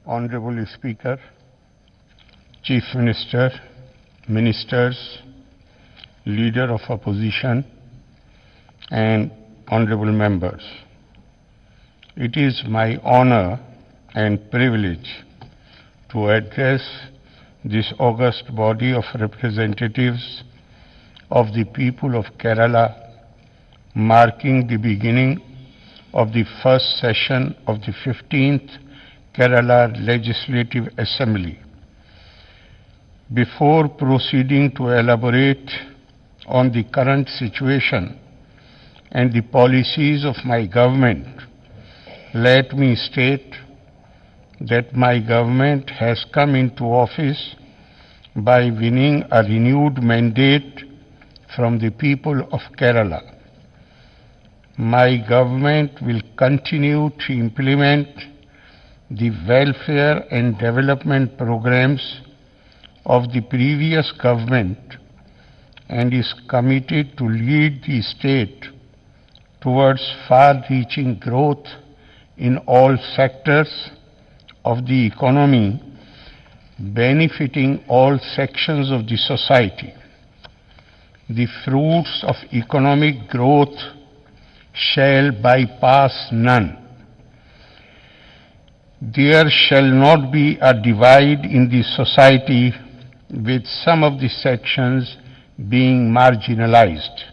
Honorable Speaker, Chief Minister, Ministers, Leader of Opposition, and Honorable Members. It is my honor and privilege to address this august body of representatives of the people of Kerala, marking the beginning of the first session of the 15th Kerala Legislative Assembly. Before proceeding to elaborate on the current situation and the policies of my government, let me state that my government has come into office by winning a renewed mandate from the people of Kerala. My government will continue to implement the welfare and development programs of the previous government and is committed to lead the state towards far-reaching growth in all sectors of the economy, benefiting all sections of the society. The fruits of economic growth shall bypass none. There shall not be a divide in the society, with some of the sections being marginalized.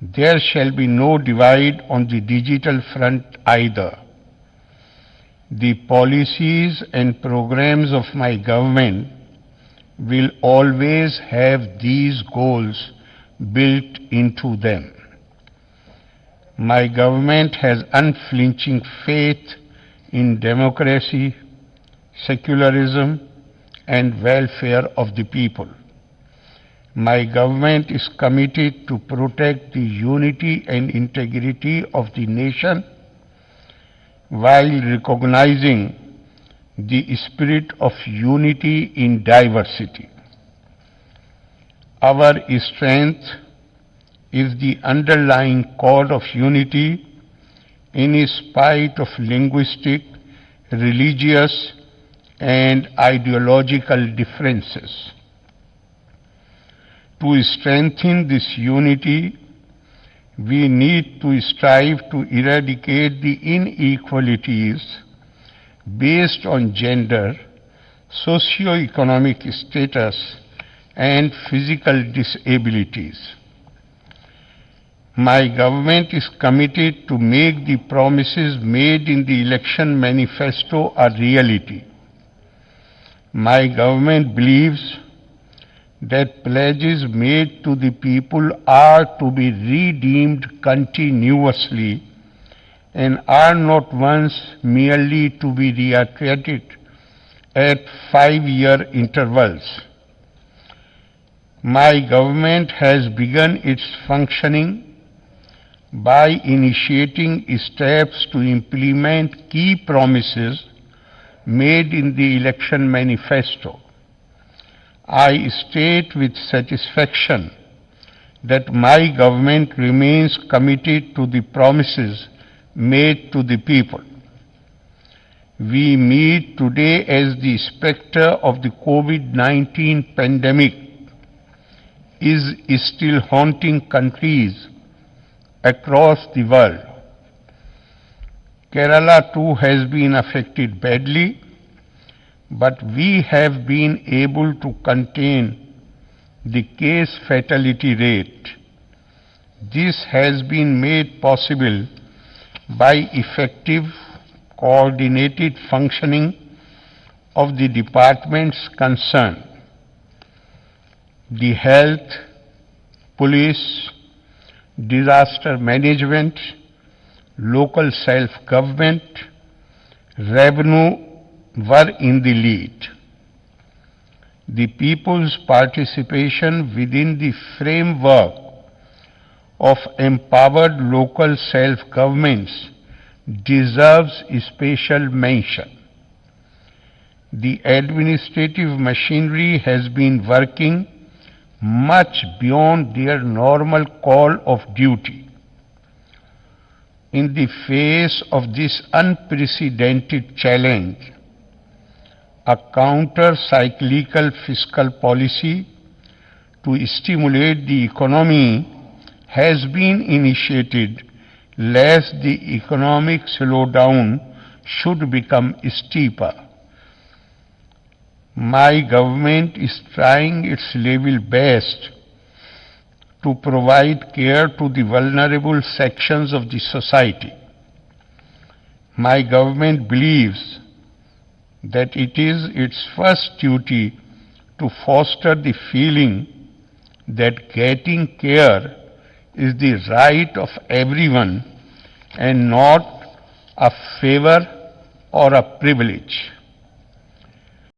There shall be no divide on the digital front either. The policies and programs of my government will always have these goals built into them. My government has unflinching faith in democracy, secularism, and welfare of the people. My government is committed to protect the unity and integrity of the nation while recognizing the spirit of unity in diversity. Our strength is the underlying core of unity in spite of linguistic, religious, and ideological differences. To strengthen this unity, we need to strive to eradicate the inequalities based on gender, socio-economic status, and physical disabilities. My government is committed to make the promises made in the election manifesto a reality. My government believes that pledges made to the people are to be redeemed continuously and are not once merely to be reiterated at 5-year intervals. My government has begun its functioning by initiating steps to implement key promises made in the election manifesto. I state with satisfaction that my government remains committed to the promises made to the people. We meet today as the spectre of the COVID-19 pandemic is still haunting countries across the world. Kerala too has been affected badly, but we have been able to contain the case fatality rate. This has been made possible by effective, coordinated functioning of the departments concerned. The health, police, disaster management, local self-government, revenue were in the lead. The people's participation within the framework of empowered local self-governments deserves special mention. The administrative machinery has been working much beyond their normal call of duty. In the face of this unprecedented challenge, a counter-cyclical fiscal policy to stimulate the economy has been initiated, lest the economic slowdown should become steeper. My government is trying its level best to provide care to the vulnerable sections of the society. My government believes that it is its first duty to foster the feeling that getting care is the right of everyone and not a favor or a privilege.